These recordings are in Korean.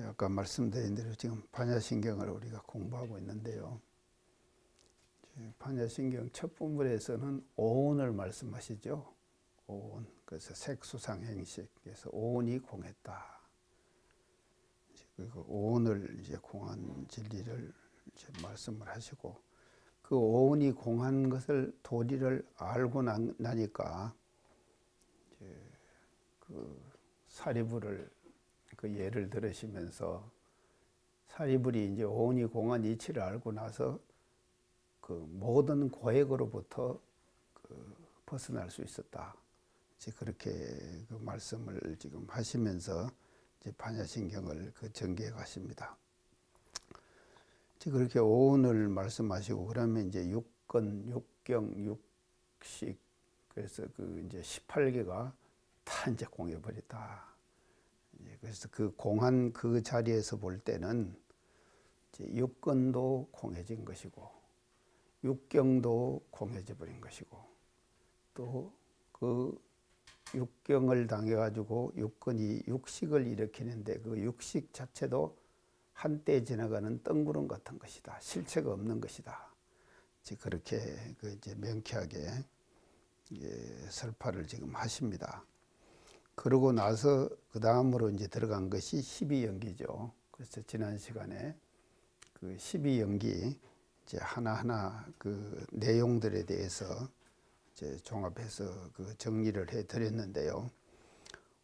아까 말씀드린 대로 지금 반야신경을 우리가 공부하고 있는데요. 반야신경 첫 부분에서는 오온을 말씀하시죠. 오온. 그래서 색수상행식. 그래서 오온이 공했다. 그리고 오온을 이제 공한 진리를 이제 말씀을 하시고, 그 오온이 공한 것을 도리를 알고 나니까 이제 그 사리불을 그 예를 들으시면서, 사리불이 이제 오온이 공한 이치를 알고 나서 그 모든 고액으로부터 그 벗어날 수 있었다. 이제 그렇게 그 말씀을 지금 하시면서 이제 반야신경을 그 전개해 가십니다. 이제 그렇게 오온을 말씀하시고, 그러면 이제 육건, 육경, 육식, 그래서 그 이제 18개가 다 이제 공해 버렸다. 그래서 그 공한 그 자리에서 볼 때는 이제 육건도 공해진 것이고, 육경도 공해져 버린 것이고, 또 그 육경을 당해 가지고 육건이 육식을 일으키는데, 그 육식 자체도 한때 지나가는 뜬구름 같은 것이다. 실체가 없는 것이다. 이제 그렇게 그 이제 명쾌하게 설파를 지금 하십니다. 그러고 나서 그 다음으로 이제 들어간 것이 12연기죠. 그래서 지난 시간에 그 12연기 이제 하나하나 그 내용들에 대해서 이제 종합해서 그 정리를 해 드렸는데요.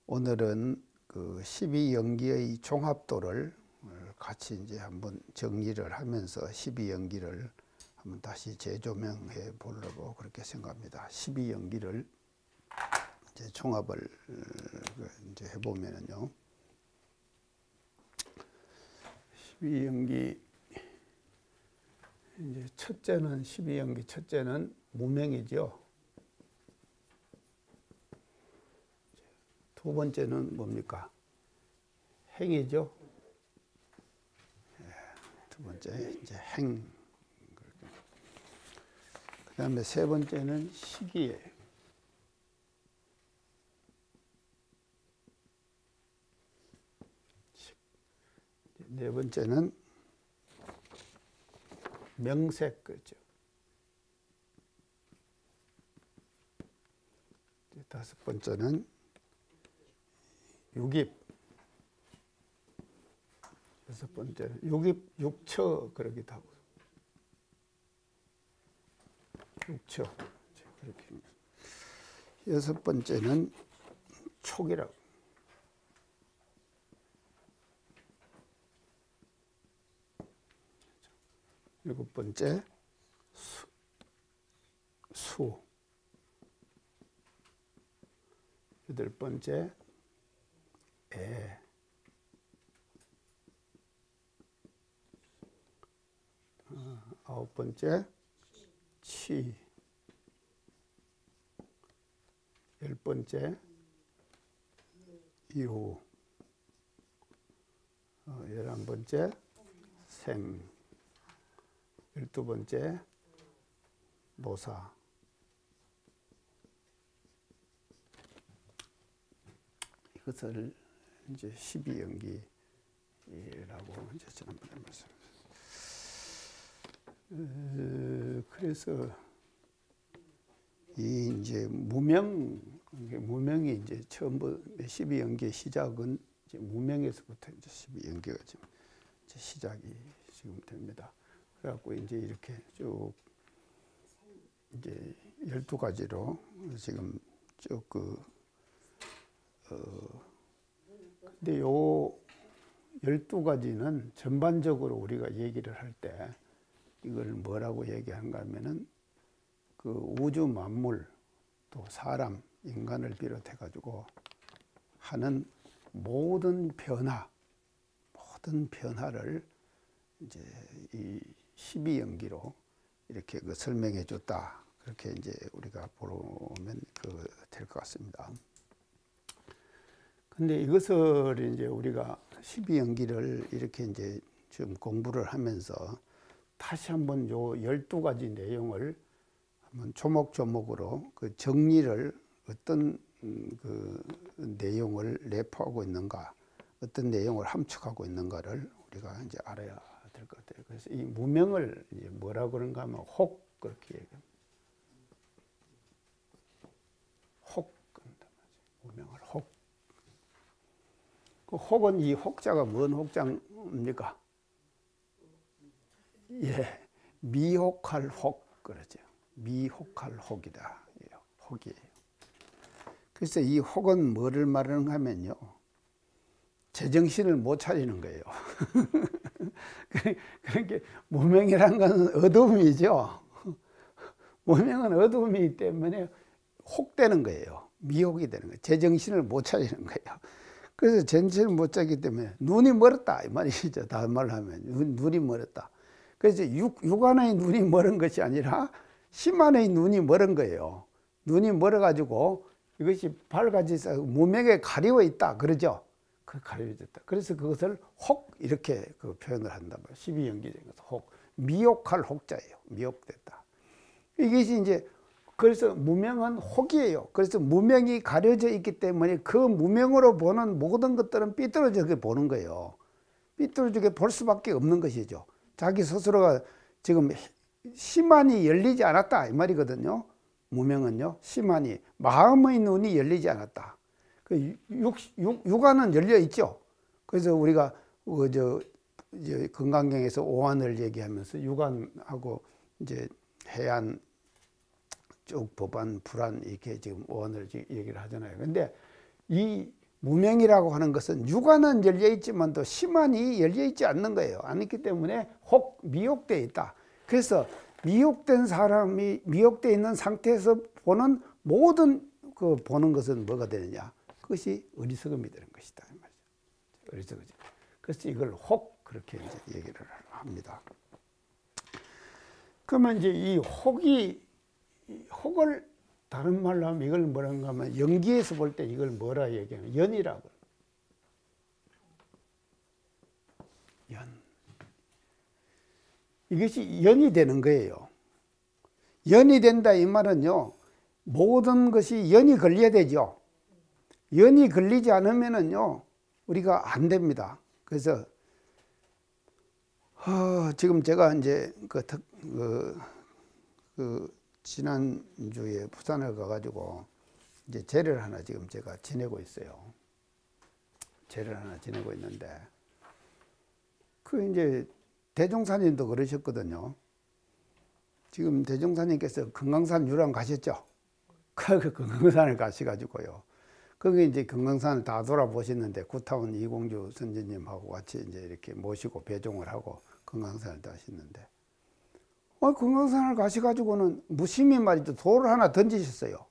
오늘은 그 12연기의 종합도를 같이 이제 한번 정리를 하면서 12연기를 한번 다시 재조명해 보려고 그렇게 생각합니다. 12연기를 이제 종합을 이제 해보면은요, 12연기 이제 첫째는 12연기 첫째는 무명이죠. 두 번째는 뭡니까? 행이죠. 두 번째 이제 행. 그 다음에 세 번째는 시기예요. 네 번째는 명색, 그죠. 다섯 번째는 육입. 여섯 번째는 육입, 육처, 그러기도 하고. 육처. 그렇게. 여섯 번째는 촉이라고. 일곱 번째 수. 여덟 번째 애. 아홉 번째 치. 열 번째 유. 11번째 생. 12번째 노사. 이것을 이제 12연기라고 이제 지난번에 말씀드렸습니다. 그래서 이 이제 무명이 이제 처음부터 12연기의 시작은 이제 무명에서부터 이제 12연기가 지금 이제 시작이 지금 됩니다. 그래갖고 이제 이렇게 쭉 이제 12가지로 지금 쭉 근데 요 12가지는 전반적으로 우리가 얘기를 할 때 이걸 뭐라고 얘기하는가 하면은 그 우주 만물, 또 사람, 인간을 비롯해 가지고 하는 모든 변화를 이제 이 12연기로 이렇게 그 설명해 줬다. 그렇게 이제 우리가 보면 될 것 같습니다. 근데 이것을 이제 우리가 12연기를 이렇게 이제 좀 공부를 하면서 다시 한번 요 12가지 내용을 한번 조목조목으로 그 정리를 어떤 그 내용을 내포하고 있는가, 어떤 내용을 함축하고 있는가를 우리가 이제 알아야 될 것 같아요. 그래서 이 무명을 이제 뭐라고 그런가 하면 혹 그렇게 얘기합니다. 혹 그런단 말이죠. 무명을 혹. 그 혹은 이 혹자가 뭔 혹자입니까? 예, 미혹할 혹 그러죠. 미혹할 혹이다. 혹이에요. 그래서 이 혹은 뭐를 말하는가 하면요, 제정신을 못 차리는 거예요. 그러니까 무명이라는 것은 어두움이죠. 무명은 어두움이기 때문에 혹되는 거예요. 미혹이 되는 거예요. 제정신을 못 차리는 거예요. 그래서 제정신을 못 차리기 때문에 눈이 멀었다 이 말이죠. 다른 말로 하면 눈이 멀었다. 그래서 육안의 눈이 멀은 것이 아니라 심안의 눈이 멀은 거예요. 눈이 멀어가지고 이것이 밝아져서 무명에 가리워 있다 그러죠. 그 가려졌다. 그래서 그것을 혹 이렇게 그 표현을 한단 말이에요. 12연기된 것은 혹, 미혹할 혹자예요. 미혹됐다. 이것이 이제 그래서 무명은 혹이에요. 그래서 무명이 가려져 있기 때문에 그 무명으로 보는 모든 것들은 삐뚤어지게 보는 거예요. 삐뚤어지게 볼 수밖에 없는 것이죠. 자기 스스로가 지금 심안이 열리지 않았다 이 말이거든요. 무명은요, 심안이 마음의 눈이 열리지 않았다. 그 육안은 열려 있죠. 그래서 우리가 이제 건강경에서 오한을 얘기하면서 육안하고 이제 해안 쪽 법안, 불안 이렇게 지금 오한을 얘기를 하잖아요. 근데 이 무명이라고 하는 것은 육안은 열려 있지만 또 심안이 열려 있지 않는 거예요. 않기 때문에 혹 미혹되어 있다. 그래서 미혹된 사람이 미혹되어 있는 상태에서 보는 모든 그 보는 것은 뭐가 되느냐? 그것이 어리석음이 되는 것이다. 어리석어지. 그래서 이걸 혹 그렇게 이제 얘기를 합니다. 그러면 이제 이 혹을 다른 말로 하면 이걸 뭐라고 하면 연기에서 볼 때 이걸 뭐라 얘기하면 연이라고. 연. 이것이 연이 되는 거예요. 연이 된다 이 말은요, 모든 것이 연이 걸려야 되죠. 연이 걸리지 않으면은요, 우리가 안 됩니다. 그래서 지금 제가 이제 지난주에 부산을 가가지고 이제 제를 하나 지금 제가 지내고 있어요. 제를 하나 지내고 있는데, 그 이제 대종사님도 그러셨거든요. 지금 대종사님께서 금강산 유람 가셨죠? 그 금강산을 가셔가지고요. 거기 이제 금강산을 다 돌아보셨는데 구타운 이공주 선지님하고 같이 이제 이렇게 모시고 배종을 하고 금강산을 다셨는데, 금강산을 가셔가지고는 무심히 말이죠, 돌을 하나 던지셨어요.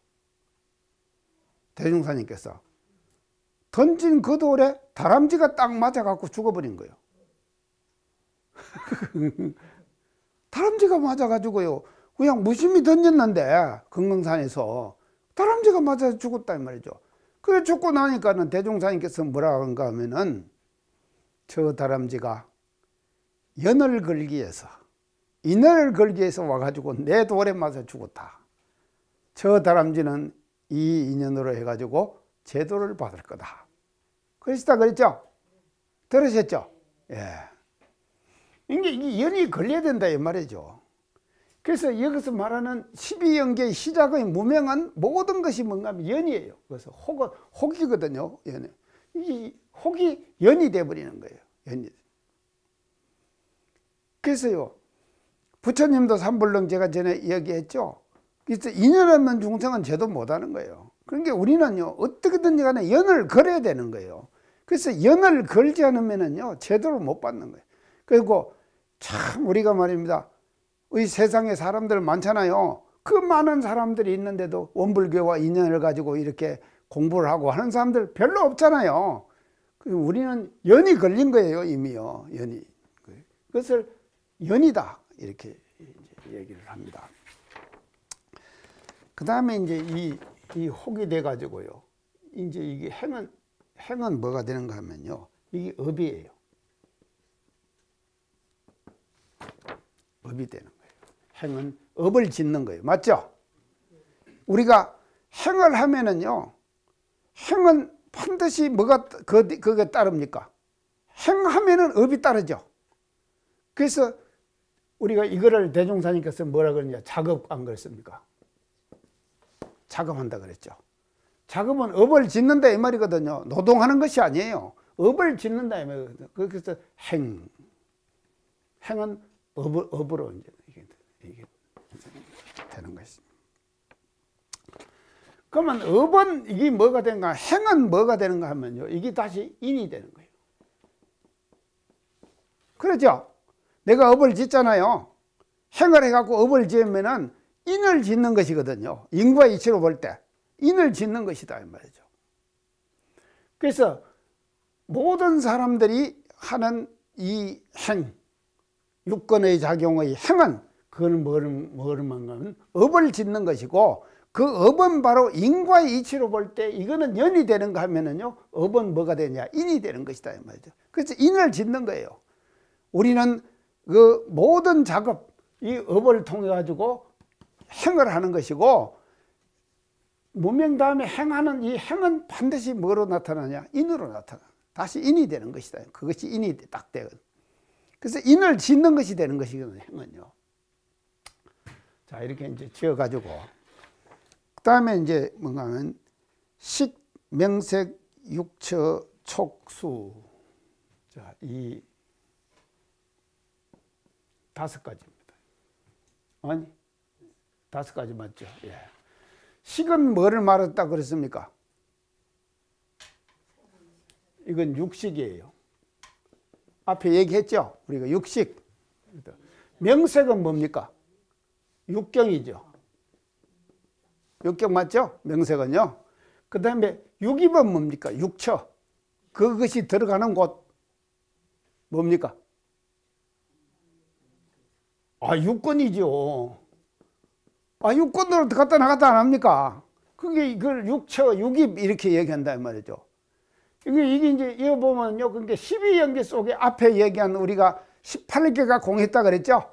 대종사님께서 던진 그 돌에 다람쥐가 딱 맞아갖고 죽어버린 거예요. 다람쥐가 맞아가지고요, 그냥 무심히 던졌는데 금강산에서 다람쥐가 맞아서 죽었다 이 말이죠. 그래 죽고 나니까는 대종사님께서 뭐라 한가 하면은, 저 다람쥐가 연을 걸기 위해서, 인연을 걸기 위해서 와가지고 내 돌에 맞아 죽었다. 저 다람쥐는 이 인연으로 해가지고 제도를 받을 거다. 그러시다 그랬죠? 들으셨죠? 예. 이게 연이 걸려야 된다 이 말이죠. 그래서 여기서 말하는 12연계의 시작의 무명한 모든 것이 뭔가 하면 연이에요. 그래서 혹이거든요. 연이. 이 혹이 연이 돼버리는 거예요. 연이. 그래서요, 부처님도 삼불능 제가 전에 이야기했죠. 그래서 인연 없는 중생은 제도 못하는 거예요. 그러니까 우리는요, 어떻게든지 간에 연을 걸어야 되는 거예요. 그래서 연을 걸지 않으면은요, 제도를 못 받는 거예요. 그리고 참 우리가 말입니다, 이 세상에 사람들 많잖아요. 그 많은 사람들이 있는데도 원불교와 인연을 가지고 이렇게 공부를 하고 하는 사람들 별로 없잖아요. 우리는 연이 걸린 거예요, 이미요. 연이. 그것을 연이다 이렇게 얘기를 합니다. 그 다음에 이제 이 혹이 돼 가지고요, 이제 이게 행은 뭐가 되는가 하면요, 이게 업이에요. 업이 되는 거예요. 행은 업을 짓는 거예요. 맞죠? 우리가 행을 하면은요, 행은 반드시 뭐가 그게 따릅니까? 행하면은 업이 따르죠. 그래서 우리가 이거를 대종사님께서 뭐라 그러냐, 작업 안 그랬습니까? 작업한다 그랬죠. 작업은 업을 짓는다 이 말이거든요. 노동하는 것이 아니에요. 업을 짓는다 이 말이거든요. 그래서 행은 업으로 이게 되는 것입니다. 그러면 업은 이게 뭐가 되는가? 행은 뭐가 되는가 하면요, 이게 다시 인이 되는 거예요. 그렇죠? 내가 업을 짓잖아요. 행을 해갖고 업을 지으면은 인을 짓는 것이거든요. 인과 이치로 볼 때 인을 짓는 것이다 이 말이죠. 그래서 모든 사람들이 하는 이 행, 육권의 작용의 행은 그건 뭐를 업을 짓는 것이고, 그 업은 바로 인과의 이치로 볼 때 이거는 연이 되는가 하면은요, 업은 뭐가 되냐, 인이 되는 것이다 이 말이죠. 그래서 인을 짓는 거예요. 우리는 그 모든 작업, 이 업을 통해 가지고 행을 하는 것이고, 무명 다음에 행하는 이 행은 반드시 뭐로 나타나냐, 인으로 나타나. 다시 인이 되는 것이다. 그것이 인이 딱 되거든. 그래서 인을 짓는 것이 되는 것이거든요, 행은요. 자, 이렇게 이제 지어가지고, 그 다음에 이제 뭔가 하면 식, 명색, 육처, 촉수. 자, 이 5가지입니다. 아니, 5가지 맞죠? 예. 식은 뭐를 말했다 그랬습니까? 이건 육식이에요. 앞에 얘기했죠? 우리가 육식. 명색은 뭡니까? 육경이죠. 육경 맞죠? 명색은요. 그 다음에 육입은 뭡니까? 육처. 그것이 들어가는 곳 뭡니까? 아, 육권이죠. 아, 육권으로 들어갔다 나갔다 안 합니까? 그게 이걸 육처, 육입 이렇게 얘기한다 이 말이죠. 이게 이제 이거 보면요, 그러니까 12연계 속에 앞에 얘기한 우리가 18개가 공했다 그랬죠.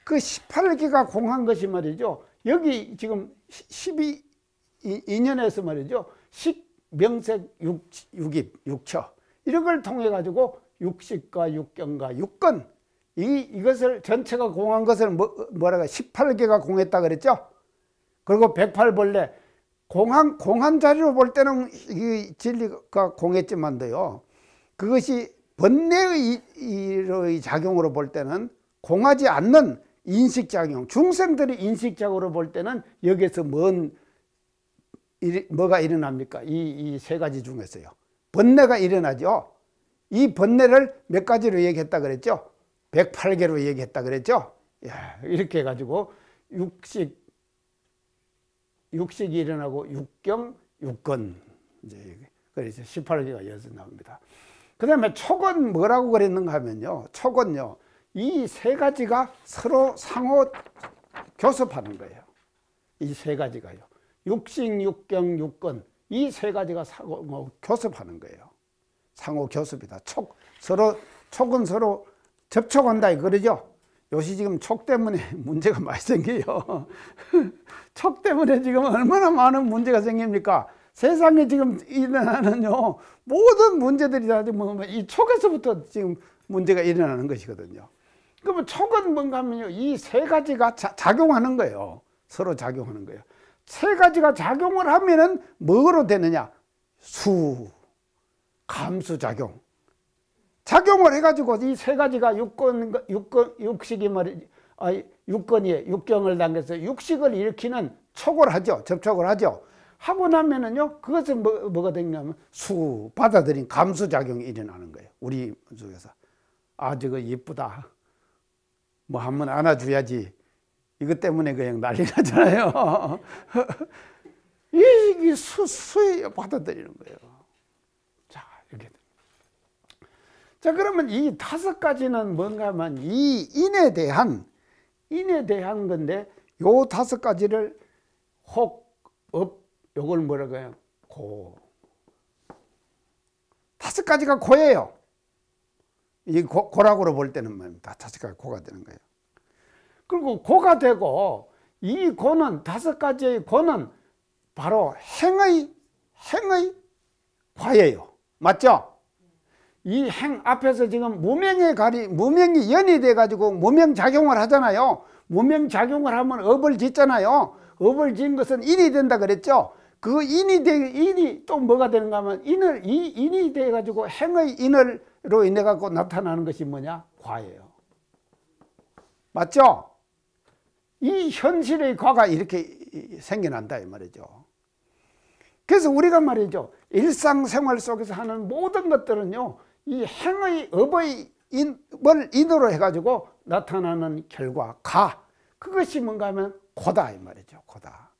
그 18개가 공한 것이 말이죠. 여기 지금 12인연에서 말이죠. 식, 명색, 육입, 육처 이런 걸 통해 가지고 육식과 육경과 육권 이것을 전체가 공한 것을 뭐라고 18개가 공했다 그랬죠. 그리고 108벌레 공한 자리로 볼 때는 이 진리가 공했지만도요, 그것이 번뇌의 작용으로 볼 때는 공하지 않는 인식작용, 중생들의 인식작용으로 볼 때는 여기에서 뭐가 일어납니까? 이 3가지 중에서요. 번뇌가 일어나죠. 이 번뇌를 몇 가지로 얘기했다 그랬죠? 108개로 얘기했다 그랬죠? 야, 이렇게 해가지고 육식이 일어나고 육경, 육권. 이제 그래서 18개가 여기서 나옵니다. 그 다음에 촉은 뭐라고 그랬는가 하면요. 촉은요, 이 3가지가 서로 상호 교섭하는 거예요. 이 3가지가요. 육식, 육경, 육권. 이 3가지가 상호 교섭하는 거예요. 상호 교섭이다. 촉은 서로 접촉한다 그러죠. 요새 지금 촉 때문에 문제가 많이 생겨요. 촉 때문에 지금 얼마나 많은 문제가 생깁니까? 세상에 지금 일어나는요, 모든 문제들이 다 이 촉에서부터 지금 문제가 일어나는 것이거든요. 그러면 촉은 뭔가 하면요, 이 3가지가 작용하는 거예요. 서로 작용하는 거예요. 3가지가 작용을 하면은 뭐로 되느냐? 감수작용. 작용을 해가지고 이 3가지가 육식이 육권이 육경을 당겨서 육식을 일으키는 촉을 하죠. 접촉을 하죠. 하고 나면은요, 그것은 뭐가 되냐면 받아들인 감수작용이 일어나는 거예요. 우리 속에서. 아, 저거 예쁘다. 뭐 한번 안아줘야지. 이것 때문에 그냥 난리 나잖아요. 이게 수에 받아들이는 거예요. 자, 이렇게. 자, 그러면 이 5가지는 뭔가 하면 이 인에 대한 건데, 요 5가지를 요걸 뭐라고 해요? 5가지가 고예요. 이 고락으로 볼 때는 뭡니까? 5가지 고가 되는 거예요. 그리고 고가 되고, 이 고는 5가지의 고는 바로 행의 과예요. 맞죠? 이 행 앞에서 지금 무명이 연이 돼가지고 무명작용을 하잖아요. 무명작용을 하면 업을 짓잖아요. 업을 지은 것은 인이 된다 그랬죠. 그 인이 또 뭐가 되는가 하면 이 인이 돼가지고 행의 인을로 인해 갖고 나타나는 것이 뭐냐? 과예요. 맞죠? 이 현실의 과가 이렇게 생겨난다 이 말이죠. 그래서 우리가 말이죠, 일상생활 속에서 하는 모든 것들은요, 이 행의 업의 인을 인으로 해가지고 나타나는 결과 가, 그것이 뭔가 하면 고다 이 말이죠. 고다.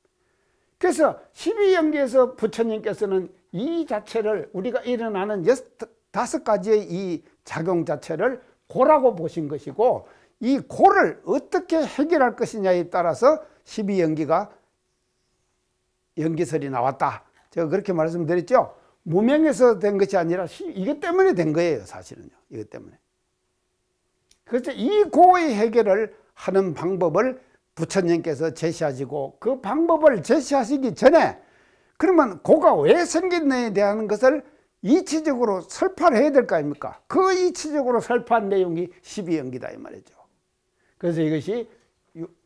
그래서 12연기에서 부처님께서는 이 자체를 우리가 일어나는 5가지의 이 작용 자체를 고라고 보신 것이고, 이 고를 어떻게 해결할 것이냐에 따라서 12연기가 연기설이 나왔다. 제가 그렇게 말씀드렸죠. 무명에서 된 것이 아니라 이것 때문에 된 거예요. 사실은요. 이것 때문에. 그래서 이 고의 해결을 하는 방법을 부처님께서 제시하시고, 그 방법을 제시하시기 전에 그러면 고가 왜 생겼느냐에 대한 것을 이치적으로 설파를 해야 될 거 아닙니까? 그 이치적으로 설파한 내용이 12연기다 이 말이죠. 그래서 이것이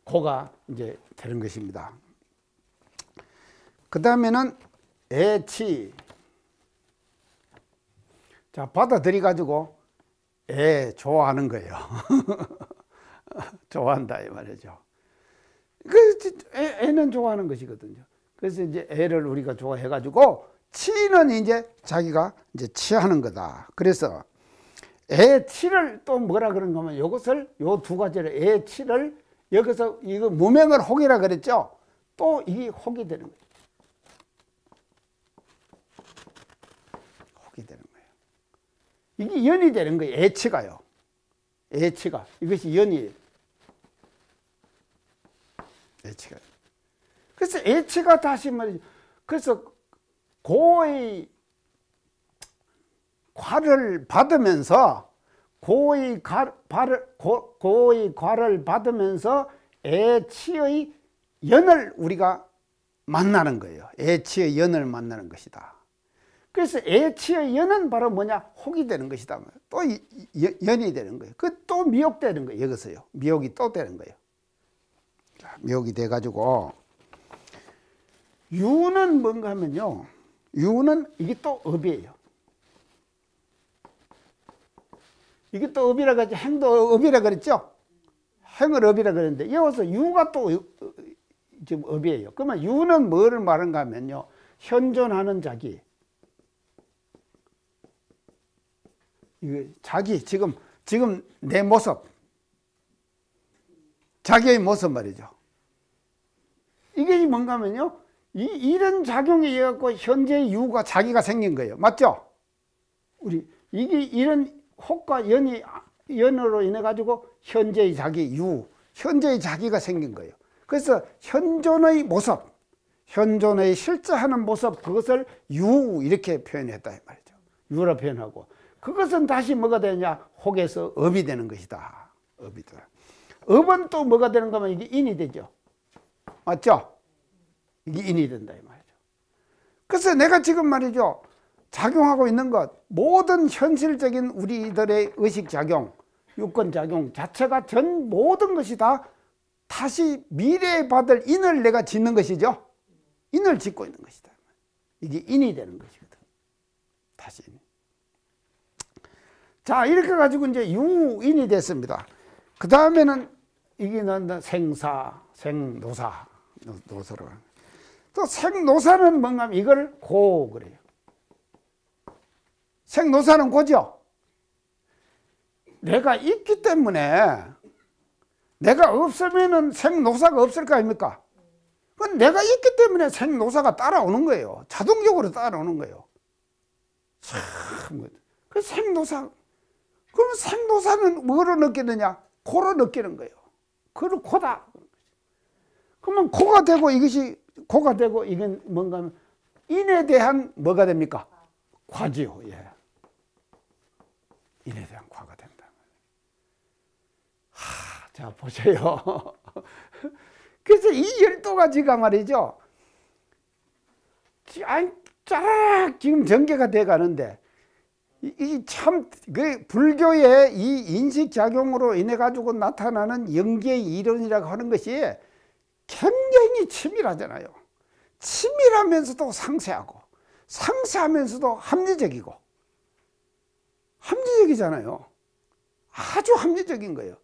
고가 이제 되는 것입니다. 그 다음에는 애치. 자, 받아들이 가지고 좋아하는 거예요. 좋아한다 이 말이죠. 애는 좋아하는 것이거든요. 그래서 이제 애를 우리가 좋아해 가지고 치는 이제 자기가 이제 치하는 거다. 그래서 애치를 또 뭐라 그런가 하면 이것을 요 두 가지를 애치를 여기서 이거 무명을 혹이라 그랬죠. 또 이게 혹이 되는 거예요. 혹이 되는 거예요. 이게 연이 되는 거예요. 애치가요. 애치가 이것이 연이에요. 애치가. 그래서 애치가 다시 말이죠. 그래서 고의 과를 받으면서 고의 과를 받으면서 애치의 연을 우리가 만나는 거예요. 애치의 연을 만나는 것이다. 그래서 애치의 연은 바로 뭐냐? 혹이 되는 것이다. 또 연이 되는 거예요. 그 또 미혹되는 거예요. 여기서요. 미혹이 또 되는 거예요. 미혹이 돼가지고 유는 뭔가 하면요. 유는 이게 또 업이에요. 이게 또 업이라 그랬죠. 행도 업이라 그랬죠. 행을 업이라 그랬는데 여기서 유가 또 지금 업이에요. 그러면 유는 뭐를 말하는가 하면요. 현존하는 자기. 이게 자기 지금 내 모습. 자기의 모습 말이죠. 이게 뭔가 하면요. 이런 작용에 의해 갖고 현재의 유가 자기가 생긴 거예요. 맞죠? 이게 이런 혹과 연으로 인해 가지고 현재의 자기 유, 현재의 자기가 생긴 거예요. 그래서 현존의 모습, 현존의 실제 하는 모습, 그것을 유 이렇게 표현했다 이 말이죠. 유라 표현하고, 그것은 다시 뭐가 되냐? 혹에서 업이 되는 것이다. 업이 돼. 업은 또 뭐가 되는가 하면 이게 인이 되죠. 맞죠? 이게 인이 된다 이 말이죠. 그래서 내가 지금 말이죠. 작용하고 있는 것, 모든 현실적인 우리들의 의식작용, 유권작용 자체가 전 모든 것이 다 다시 미래에 받을 인을 내가 짓는 것이죠. 인을 짓고 있는 것이다. 이게 인이 되는 것이거든. 다시. 자, 이렇게 가지고 이제 유인이 됐습니다. 그 다음에는 이게 생사, 생노사, 노사로. 또 생노사는 뭔가 하면 이걸 고 그래요. 생노사는 고죠. 내가 있기 때문에 내가 없으면은 생노사가 없을 거 아닙니까? 그건 내가 있기 때문에 생노사가 따라오는 거예요. 자동적으로 따라오는 거예요. 참, 그 생노사. 그럼 생노사는 뭐로 느끼느냐? 고로 느끼는 거예요. 그걸 고다. 그러면 고가 되고 이것이 고가 되고 이건 뭔가 하면 인에 대한 뭐가 됩니까? 과지요. 예. 인에 대한 과가 된다. 자, 보세요. 그래서 이 12가지가 말이죠. 쫙 지금 전개가 돼 가는데 이 참 그 불교의 이 인식작용으로 인해 가지고 나타나는 영계의 이론이라고 하는 것이 굉장히 치밀하잖아요. 치밀하면서도 상세하고 상세하면서도 합리적이고 합리적이잖아요. 아주 합리적인 거예요.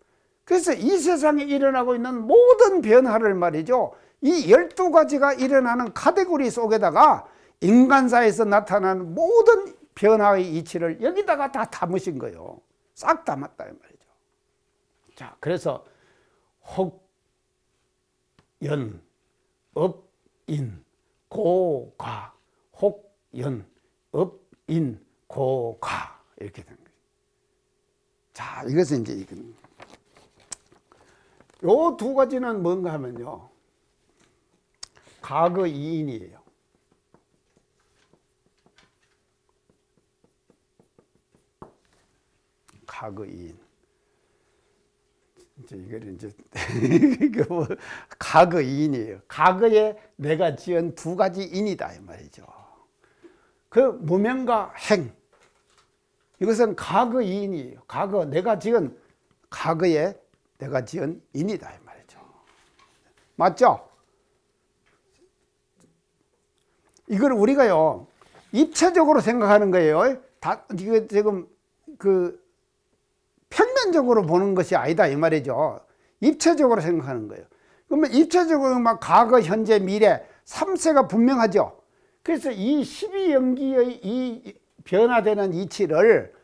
그래서 이 세상에 일어나고 있는 모든 변화를 말이죠, 이 12가지가 일어나는 카테고리 속에다가 인간사에서 나타나는 모든 변화의 이치를 여기다가 다 담으신 거예요. 싹 담았다 이 말이죠. 자, 그래서 혹, 연, 업, 인, 고, 가. 혹, 연, 업, 인, 고, 가. 이렇게 된 거예요. 자, 이것은 이제 요 두 가지는 뭔가 하면요, 과거 이인이에요. 과거 이인. 이제 이걸 이제 이게 뭐 과거 이인이에요. 과거에 내가 지은 두 가지 인이다 이 말이죠. 그 무명과 행. 이것은 과거 이인이에요. 과거 내가 지은 과거에 내가 지은 인이다 이 말이죠. 맞죠? 이걸 우리가요 입체적으로 생각하는 거예요. 다 이거 지금 그 평면적으로 보는 것이 아니다 이 말이죠. 입체적으로 생각하는 거예요. 그러면 입체적으로 막 과거, 현재, 미래 3세가 분명하죠. 그래서 이 12연기의 이 변화되는 이치를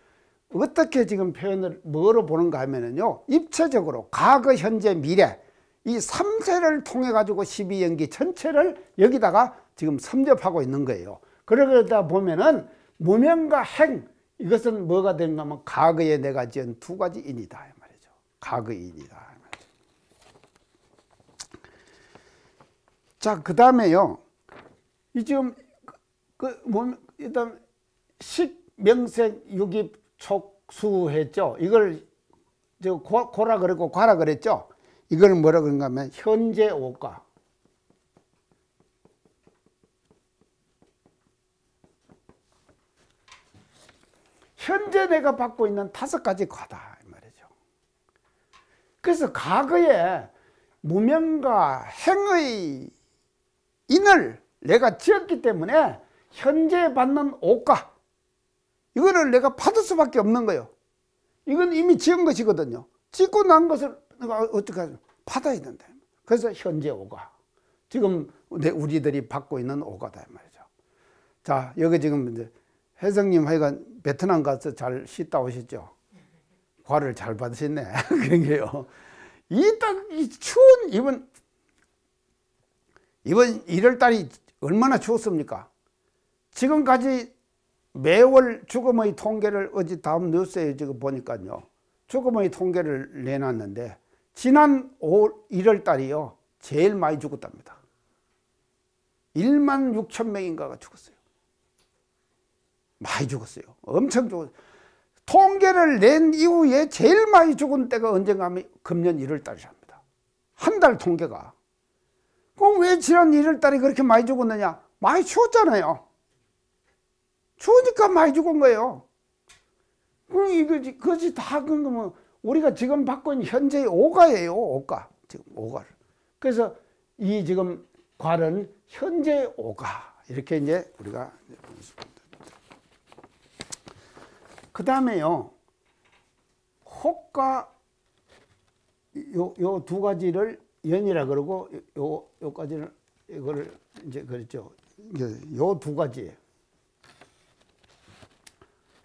어떻게 지금 표현을 뭐로 보는가 하면은요, 입체적으로 과거, 현재, 미래 이 3세를 통해 가지고 12연기 전체를 여기다가 지금 섭렵하고 있는 거예요. 그러다 보면은 무명과 행, 이것은 뭐가 되는가 하면 과거에 내가 지은 두 가지 인이다 이 말이죠. 과거의 인이다 이 말이죠. 자, 그 다음에요, 이 지금 일단 식, 명색, 유깁, 촉, 수 했죠. 이걸 저 고라 그랬고 과라 그랬죠. 이걸 뭐라 그런가 하면 현재 오가. 현재 내가 받고 있는 5가지 과다 이 말이죠. 그래서 과거에 무명과 행의 인을 내가 지었기 때문에 현재 받는 오가, 이거를 내가 받을 수밖에 없는 거예요. 이건 이미 지은 것이거든요. 짓고 난 것을 내가 어떻게 하죠? 받아야 된다. 그래서 현재 오가, 지금 우리들이 받고 있는 오가다 이 말이죠. 자, 여기 지금 이제 혜성님 하여간 베트남 가서 잘 쉬다 오셨죠? 과를 잘 받으셨네. 그러게요. 이 추운 이번 1월달이 얼마나 추웠습니까? 지금까지 매월 죽음의 통계를 어제 다음 뉴스에 지금 보니까요, 죽음의 통계를 내놨는데 지난 1월달이요 제일 많이 죽었답니다. 16,000명인가가 죽었어요. 많이 죽었어요. 엄청 죽었어요. 통계를 낸 이후에 제일 많이 죽은 때가 언젠가 하면 금년 1월달이랍니다. 한 달 통계가. 그럼 왜 지난 1월달에 그렇게 많이 죽었느냐? 많이 추웠잖아요. 추우니까 많이 죽은 거예요. 그럼 그것이 다 그러면 우리가 지금 받고 있는 현재의 오가예요. 오가. 지금 오가를. 그래서 이 지금 과는 현재 오가. 이렇게 이제 우리가 그 다음에요, 혹과 요 두 가지를 연이라 그러고 요까지는 이거를 이제 그랬죠. 요 두 가지.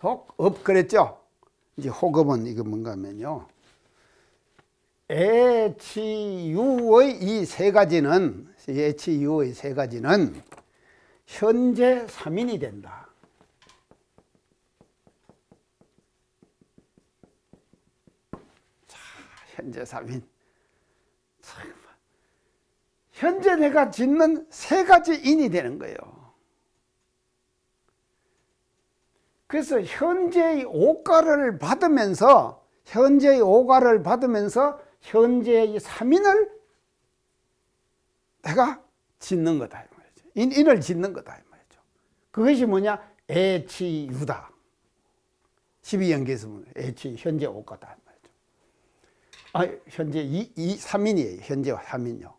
혹, 업 그랬죠. 이제 혹업은 이거 뭔가 하면요, 애치유의 이 세 가지는, 애치유의 세 가지는 현재 3인이 된다. 현재 3인. 현재 내가 짓는 세 가지 인이 되는 거예요. 그래서 현재의 오가를 받으면서 현재의 3인을 내가 짓는 거다 이 말이죠. 인을 짓는 거다 이 말이죠. 그것이 뭐냐? 애치유다. 12연기에서 보면 애치 현재 오가다 말이죠. 현재 3인이에요. 현재와 3인요.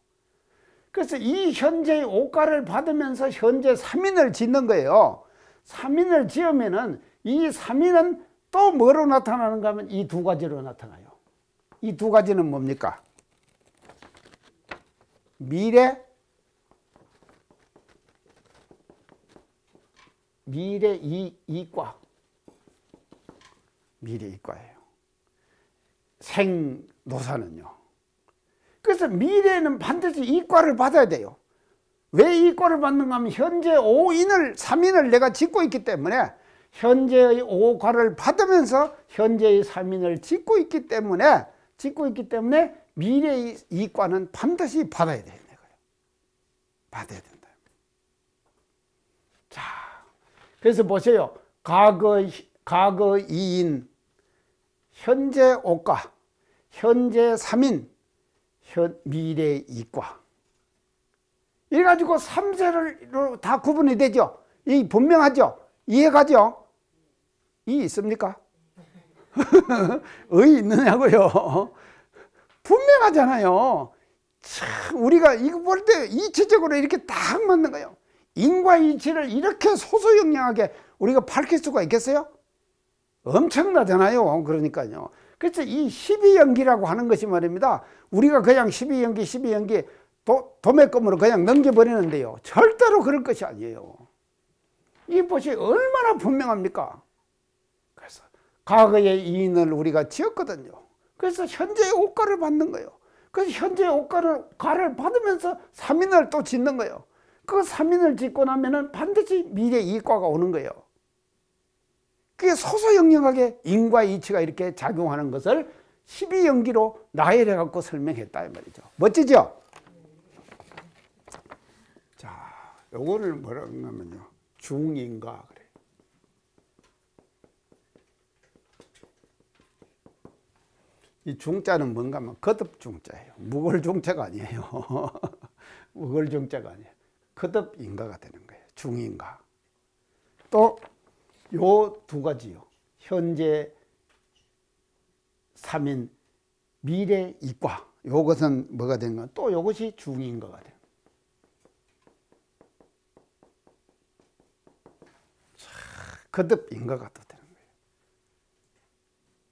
그래서 이 현재의 오가를 받으면서 현재 3인을 짓는 거예요. 3인을 지으면은 이 3인은 또 뭐로 나타나는가 하면 이 두 가지로 나타나요. 이 두 가지는 뭡니까? 미래 이과. 미래 이과예요. 생노사는요. 그래서 미래는 반드시 이과를 받아야 돼요. 왜 이과를 받는가 하면 현재 5인을 3인을 내가 짓고 있기 때문에 현재의 5과를 받으면서 현재의 3인을 짓고 있기 때문에 미래의 이과는 반드시 받아야 되는 거예요. 받아야 된다. 자, 그래서 보세요. 과거 2인, 현재 5과, 현재 3인, 미래 이과. 이래가지고 3세로 다 구분이 되죠. 이 분명하죠. 이해가죠. 이 있습니까? 의 있느냐고요. 분명하잖아요. 참 우리가 이거 볼 때 이치적으로 이렇게 딱 맞는 거예요. 인과 이치를 이렇게 소소영령하게 우리가 밝힐 수가 있겠어요? 엄청나잖아요. 그러니까요. 그래서 이 12연기라고 하는 것이 말입니다. 우리가 그냥 12연기 도매금으로 그냥 넘겨버리는데요. 절대로 그럴 것이 아니에요. 이 것이 얼마나 분명합니까? 그래서 과거의 이인을 우리가 지었거든요. 그래서 현재의 오가를 받는 거예요. 그래서 현재의 오가를 받으면서 3인을 또 짓는 거예요. 그 3인을 짓고 나면은 반드시 미래 이과가 오는 거예요. 그게 소소영령하게 인과 이치가 이렇게 작용하는 것을 12연기로 나열해 갖고 설명했다 이 말이죠. 멋지죠? 자, 요거를 뭐라고 하냐면요. 중인과 그래. 이 중자는 뭔가 하면 거듭 중자예요. 묵을 중자가 아니에요. 묵을 중자가 아니에요. 거듭 인가가 되는 거예요. 중인가. 또 요 두 가지요. 현재 3인 미래 이과. 요것은 뭐가 되는가? 또 요것이 중인가가 돼요. 거듭 인가가 또 되는 거예요.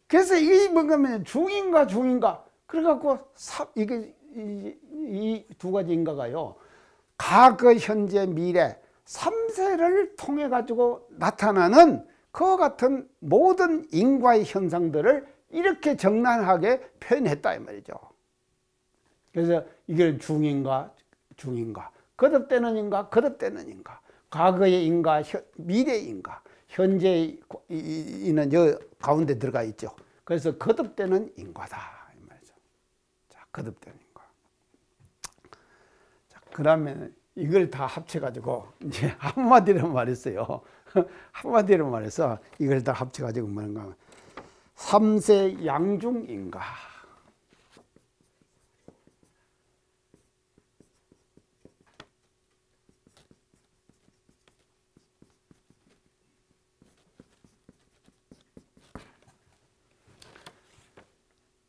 그래서 이게 뭔가면 중인가. 그래갖고 이게 이 두 가지 인가가요. 과거, 현재, 미래 3세를 통해 가지고 나타나는 그와 같은 모든 인과의 현상들을 이렇게 정난하게 표현했다 이 말이죠. 그래서 이걸 중인가, 거듭되는 인가, 과거의 인가, 미래의 인가, 현재의 이는 저 가운데 들어가 있죠. 그래서 거듭되는 인과다 이 말이죠. 자, 거듭되는 인과. 자, 그러면 이걸 다 합쳐가지고 이제 한마디로 말했어요. 한마디로 말해서 이걸 다 합쳐가지고 뭐는가 하면 3세 양중인가.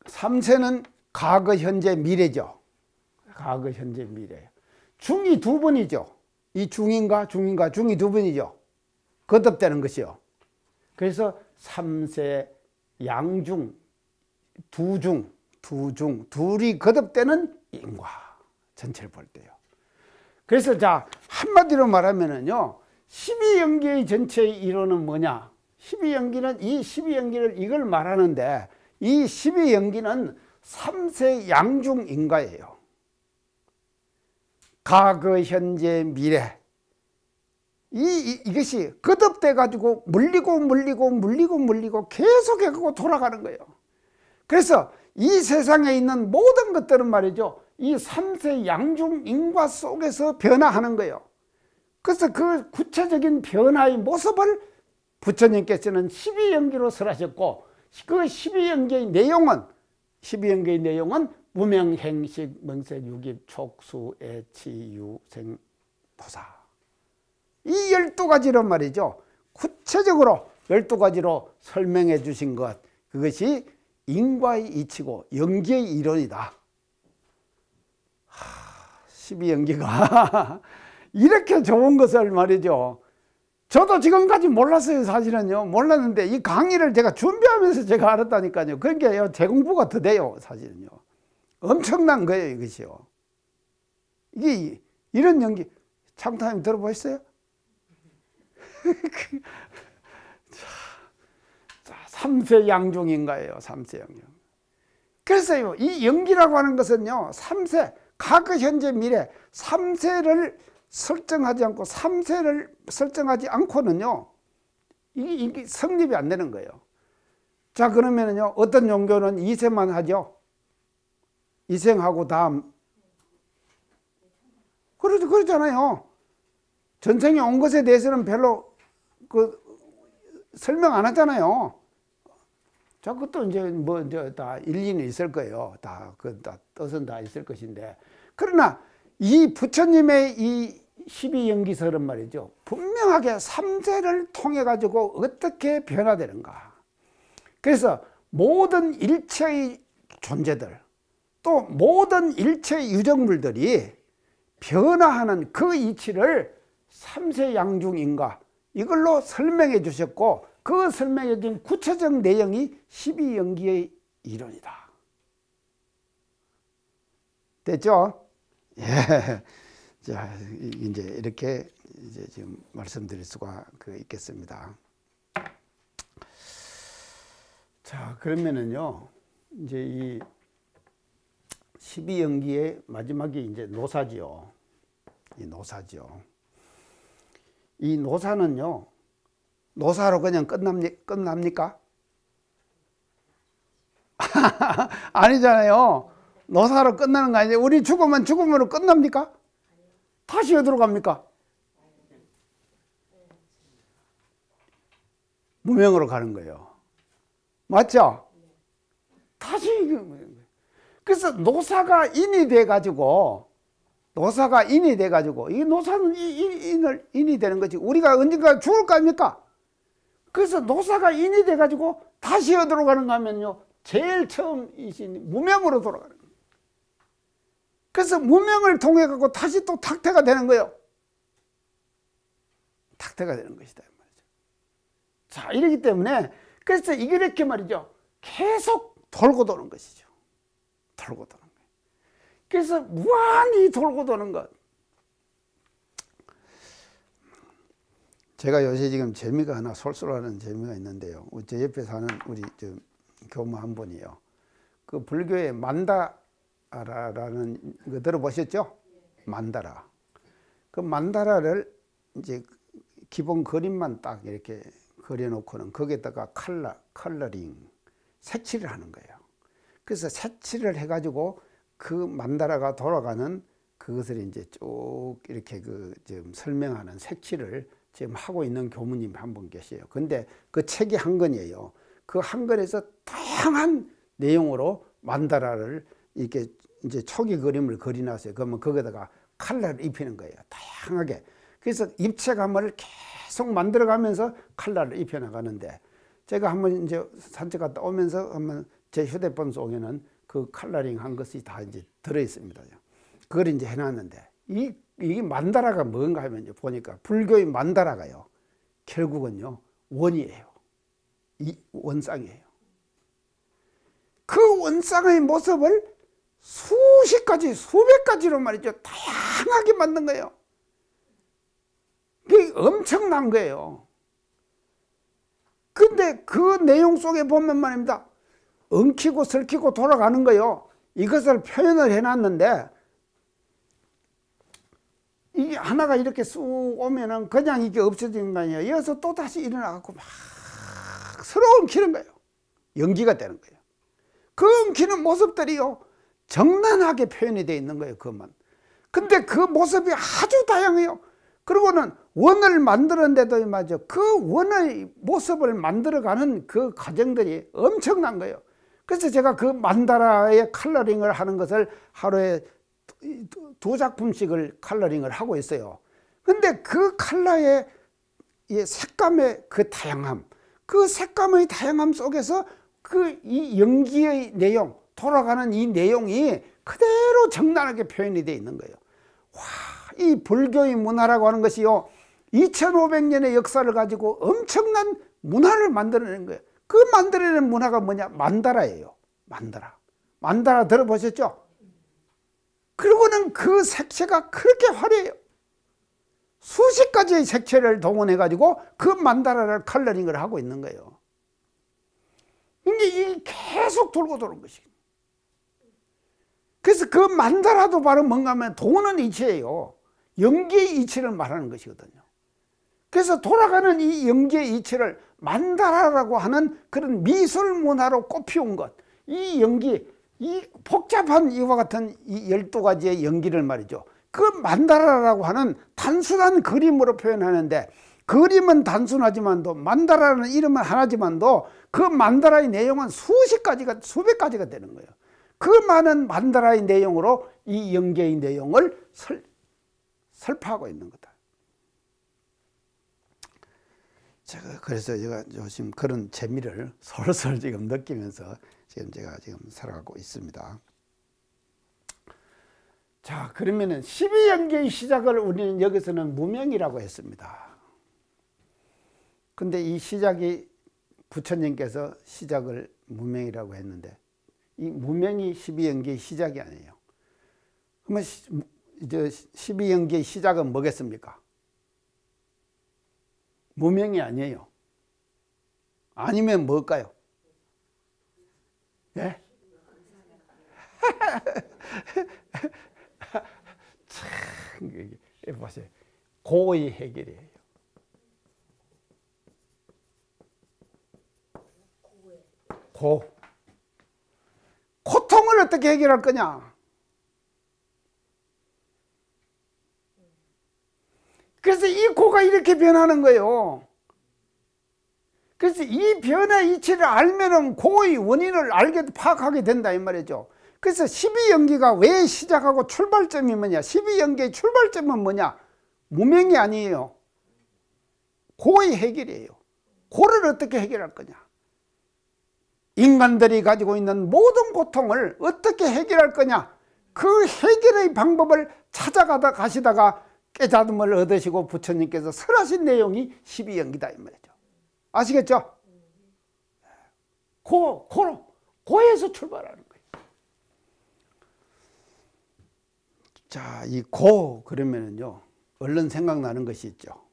삼세는 과거, 현재, 미래죠. 과거, 현재, 미래. 중이 두 번이죠. 이 중이 두 번이죠. 거듭되는 것이요. 그래서 3세 양중, 둘이 거듭되는 인과. 전체를 볼 때요. 그래서 자, 한마디로 말하면은요, 12연기의 전체의 이론은 뭐냐? 12연기는 이 12연기를 이걸 말하는데, 이 12연기는 3세 양중 인과예요. 과거, 현재, 미래. 이것이 거듭돼 가지고 물리고 계속해서 돌아가는 거예요. 그래서 이 세상에 있는 모든 것들은 말이죠. 이 3세 양중 인과 속에서 변화하는 거예요. 그래서 그 구체적인 변화의 모습을 부처님께서는 12연기로 설하셨고, 그 12연기의 내용은 무명, 행식, 명색, 유깁, 촉수, 애치, 유, 생, 도사. 이 12가지로 말이죠. 구체적으로 12가지로 설명해 주신 것, 그것이 인과의 이치고 연기의 이론이다. 12연기가 이렇게 좋은 것을 말이죠. 저도 지금까지 몰랐어요. 사실은요. 몰랐는데 이 강의를 제가 준비하면서 제가 알았다니까요. 그러니까 재공부가 더 돼요. 사실은요. 엄청난 거예요. 이것이요. 이게 이런 연기 창타님 들어보셨어요? 자, 3세 양중인가예요. 3세 양중. 그래서요. 이 연기라고 하는 것은요. 3세 과거 현재 미래 3세를 설정하지 않고 3세를 설정하지 않고는요. 이게 성립이 안 되는 거예요. 자, 그러면은요. 어떤 종교는 2세만 하죠. 이생하고 다음. 그러잖아요. 전생에 온 것에 대해서는 별로 설명 안 하잖아요. 자, 그것도 이제 다 일리는 있을 거예요. 다 뜻은 다 있을 것인데. 그러나 이 부처님의 이 12연기설은 말이죠. 분명하게 3세를 통해 가지고 어떻게 변화되는가. 그래서 모든 일체의 존재들, 또 모든 일체의 유정물들이 변화하는 그 이치를 3세 양중인가 이걸로 설명해 주셨고, 그 설명해 준 구체적 내용이 12연기의 이론이다. 됐죠? 예. 자, 이제 이렇게 이제 지금 말씀드릴 수가 있겠습니다. 자, 그러면은요, 이제 이 12연기의 마지막이 이제 노사지요. 이 노사지요. 이 노사는요, 노사로 그냥 끝납니까? 아니잖아요. 노사로 끝나는 거 아니에요. 우리 죽으면 죽음으로 끝납니까? 다시 어디로 갑니까? 무명으로 가는 거예요. 맞죠? 다시. 그래서 노사가 인이 돼가지고, 이 노사는 인이 되는 거지. 우리가 언젠가 죽을 거 아닙니까? 그래서 노사가 인이 돼가지고 다시 어디로 가는가 하면요, 제일 처음이신 무명으로 돌아가는 거예요. 그래서 무명을 통해 갖고 다시 또 탁태가 되는 거예요. 탁태가 되는 것이다. 자, 이러기 때문에, 그래서 이게 이렇게 말이죠. 계속 돌고 도는 것이죠. 돌고 도는 거예요. 그래서 무한히 돌고 도는 것. 제가 요새 지금 재미가 하나 솔솔하는 재미가 있는데요. 제 옆에 사는 우리 교무 한 분이요. 그 불교의 만다라라는 거 들어보셨죠? 만다라. 그 만다라를 이제 기본 그림만 딱 이렇게 그려놓고는 거기에다가 컬러링, 색칠을 하는 거예요. 그래서 색칠을 해가지고 그 만다라가 돌아가는 그것을 이제 쭉 이렇게 지금 설명하는 색칠을 지금 하고 있는 교무님 한 분 계세요. 근데 그 책이 한 권이에요. 그 한 권에서 다양한 내용으로 만다라를 이렇게 이제 초기 그림을 그려놨어요. 그러면 거기다가 컬러를 입히는 거예요. 다양하게. 그래서 입체감을 계속 만들어가면서 컬러를 입혀나가는데, 제가 한번 이제 산책 갔다 오면서 한번 제 휴대폰 속에는 그 컬러링 한 것이 다 이제 들어있습니다. 그걸 이제 해놨는데, 이게 만다라가 뭔가 하면 보니까 불교의 만다라가요, 결국은요, 원이에요. 이 원상이에요. 그 원상의 모습을 수십 가지, 수백 가지로 말이죠. 다양하게 만든 거예요. 그게 엄청난 거예요. 근데 그 내용 속에 보면 말입니다. 엉키고 설키고 돌아가는 거예요. 이것을 표현을 해놨는데, 이게 하나가 이렇게 쑥 오면은 그냥 이게 없어지는 거 아니에요. 이어서 또 다시 일어나갖고 막 서로 엉키는 거예요. 연기가 되는 거예요. 그 엉키는 모습들이요, 정난하게 표현이 되어 있는 거예요. 그것만. 근데 그 모습이 아주 다양해요. 그리고는 원을 만드는데도 맞아. 그 원의 모습을 만들어가는 그 과정들이 엄청난 거예요. 그래서 제가 그 만다라의 컬러링을 하는 것을 하루에 2작품씩을 컬러링을 하고 있어요. 근데 그 컬러의 색감의 그 다양함, 그 색감의 다양함 속에서 그 이 연기의 내용, 돌아가는 이 내용이 그대로 적나라하게 표현이 되어 있는 거예요. 와, 이 불교의 문화라고 하는 것이요, 2500년의 역사를 가지고 엄청난 문화를 만들어낸 거예요. 그 만들어낸 문화가 뭐냐? 만다라예요. 만다라. 만다라 들어보셨죠? 그리고는 그 색채가 그렇게 화려해요. 수십 가지의 색채를 동원해 가지고 그 만다라를 컬러링을 하고 있는 거예요. 이게 계속 돌고 도는 것이. 그래서 그 만다라도 바로 뭔가 하면 도는 이치예요. 연기의 이치를 말하는 것이거든요. 그래서 돌아가는 이 연기의 이치를 만다라라고 하는 그런 미술 문화로 꼽히온 것, 이 연기, 이 복잡한 이와 같은 이 12가지의 연기를 말이죠, 그 만다라라고 하는 단순한 그림으로 표현하는데, 그림은 단순하지만도 만다라는 이름은 하나지만도 그 만다라의 내용은 수십 가지가, 수백 가지가 되는 거예요. 그 많은 만다라의 내용으로 이 연기의 내용을 설파하고 있는 거다. 그래서 제가 요즘 그런 재미를 솔솔 지금 느끼면서 제가 살아가고 있습니다. 자, 그러면은 12연계의 시작을 우리는 여기서는 무명이라고 했습니다. 근데 이 시작이 부처님께서 시작을 무명이라고 했는데, 이 무명이 12연계의 시작이 아니에요. 그러면 12연계의 시작은 뭐겠습니까? 무명이 아니에요. 아니면 뭘까요? 예? 참, 보세요. 고의 해결이에요. 고통을 어떻게 해결할 거냐? 그래서 이 고가 이렇게 변하는 거예요. 그래서 이 변의 이치를 알면은 고의 원인을 파악하게 된다 이 말이죠. 그래서 12연기가 왜 시작하고 출발점이 뭐냐? 12연기의 출발점은 뭐냐? 무명이 아니에요. 고의 해결이에요. 고를 어떻게 해결할 거냐? 인간들이 가지고 있는 모든 고통을 어떻게 해결할 거냐? 그 해결의 방법을 찾아가다 가시다가 깨달음을 얻으시고 부처님께서 설하신 내용이 12연기다 이 말이죠. 아시겠죠? 고에서 출발하는 거예요. 자, 이 그러면은요, 얼른 생각나는 것이 있죠.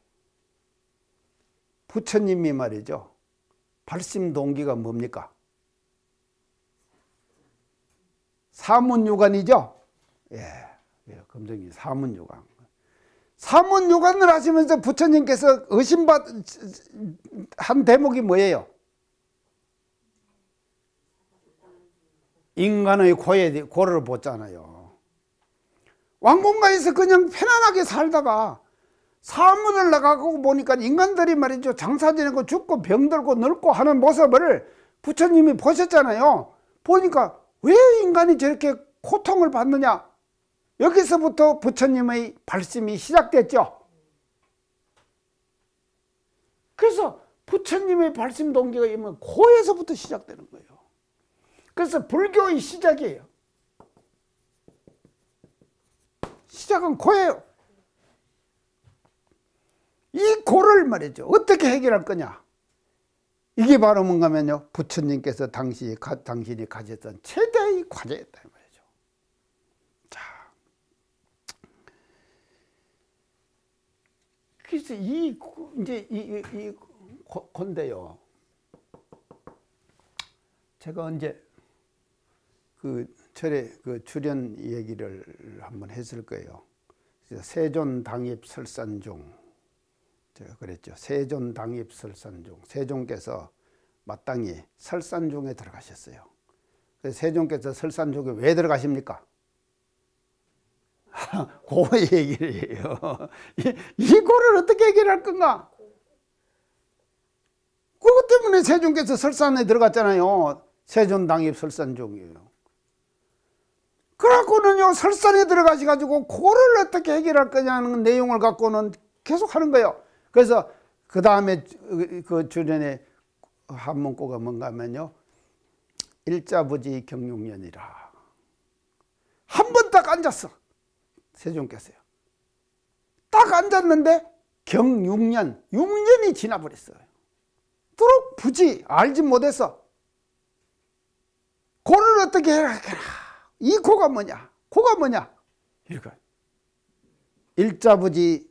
부처님이 말이죠, 발심 동기가 뭡니까? 사문유관이죠? 예, 검정이 사문유관. 사문유관을 하시면서 부처님께서 한 대목이 뭐예요? 인간의 고를 보잖아요. 왕궁가에서 그냥 편안하게 살다가 사문을 나가고 보니까 인간들이 말이죠, 장사 지내고 죽고 병들고 늙고 하는 모습을 부처님이 보셨잖아요. 보니까 왜 인간이 저렇게 고통을 받느냐? 여기서부터 부처님의 발심이 시작됐죠. 그래서 부처님의 발심 동기가 있으면 고에서부터 시작되는 거예요. 그래서 불교의 시작이에요. 시작은 고예요. 이 고를 말이죠, 어떻게 해결할 거냐? 이게 바로 뭔가 하면요, 부처님께서 당신이 가졌던 최대의 과제였다 이 말이죠. 자, 그래서 이제 이 건데요, 제가 언제 그 절에 그 출연 얘기를 한번 했을 거예요. 세존 당입 설산중, 제가 그랬죠. 세존 당입 설산중. 세존께서 마땅히 설산중에 들어가셨어요. 그래서 세존께서 설산중에 왜 들어가십니까? 고의 얘기예요. 이 고를 어떻게 해결할 건가? 그것 때문에 세존께서 설산에 들어갔잖아요. 세존 당입 설산중이에요. 그래갖고는요 설산에 들어가셔가지고 그거를 어떻게 해결할 거냐는 내용을 갖고는 계속 하는 거예요. 그래서 그 다음에 그 주변에 한 문구가 뭔가 하면요, 일자부지 경육년이라. 한 번 딱 앉았어, 세종께서요. 딱 앉았는데 경육년, 6년이 지나버렸어요. 도록 부지 알지 못해서 고를 어떻게 해야 하겠나. 이 고가 뭐냐, 고가 뭐냐, 이거 일자부지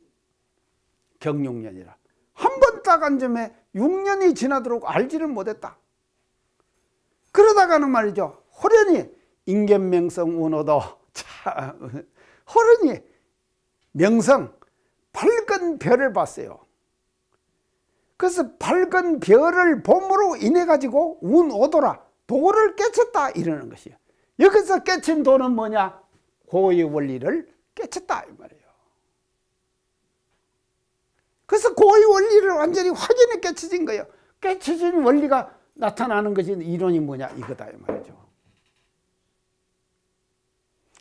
경육년이라. 한 번 딱 앉으면 6년이 지나도록 알지를 못했다. 그러다가는 말이죠, 호련히 인견명성 운호도, 호련히 명성 밝은 별을 봤어요. 그래서 밝은 별을 봄으로 인해 가지고 운오도라, 도를 깨쳤다 이러는 것이에요. 여기서 깨친 도는 뭐냐, 고의 원리를 깨쳤다 이 말이에요. 그래서 고의 원리를 완전히 확연히 깨쳐진 거예요. 깨쳐진 원리가 나타나는 것이 이론이 뭐냐 이거다 이 말이죠.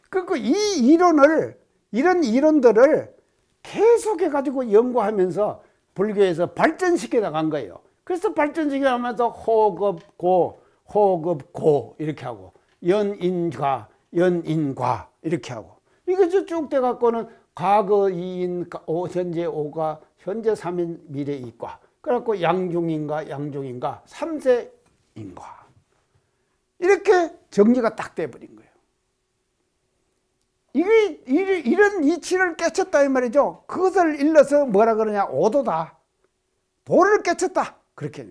그리고 이 이론을, 이런 이론들을 계속해 가지고 연구하면서 불교에서 발전시켜 나간 거예요. 그래서 발전시켜 나가면서 호급고, 호급고 이렇게 하고, 연인과, 연인과 이렇게 하고, 이게 쭉 돼 갖고는 과거 이인, 현재 오가, 현재 삼인, 미래 이과, 그래갖고 양중인과, 양중인과, 삼세인과 이렇게 정리가 딱 돼버린 거예요. 이게 이런 이치를 깨쳤다 이 말이죠. 그것을 일러서 뭐라 그러냐, 오도다, 도를 깨쳤다 그렇게.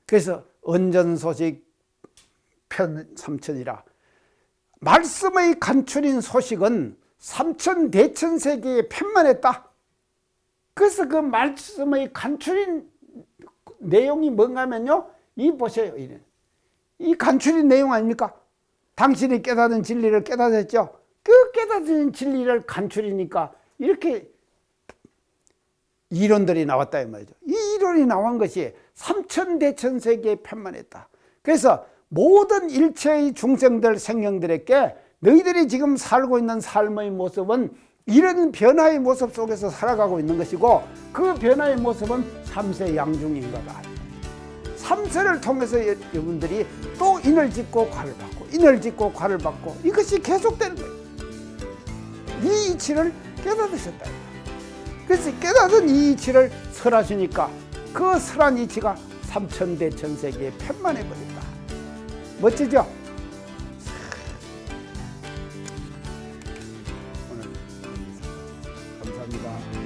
그래서 언전소식 편 삼천이라, 말씀의 간출인 소식은 삼천 대천세계에 편만했다. 그래서 그 말씀의 간출인 내용이 뭔가 하면요, 이 보세요, 이 간출인 내용 아닙니까? 당신이 깨닫은 진리를 깨닫았죠. 그 깨닫은 진리를 간출이니까 이렇게 이론들이 나왔다 이 말이죠. 이 이론이 나온 것이 삼천대천세계에 편만했다. 그래서 모든 일체의 중생들, 생명들에게 너희들이 지금 살고 있는 삶의 모습은 이런 변화의 모습 속에서 살아가고 있는 것이고, 그 변화의 모습은 삼세 양중인가다. 삼세를 통해서 여러분들이 또 인을 짓고 과를 받고, 인을 짓고 과를 받고, 이것이 계속되는 거예요. 이 이치를 깨닫으셨다. 그래서 깨닫은 이 이치를 설하시니까 그 설한 이치가 삼천대천세계에 편만해버린다. 멋지죠? 오늘 감사합니다.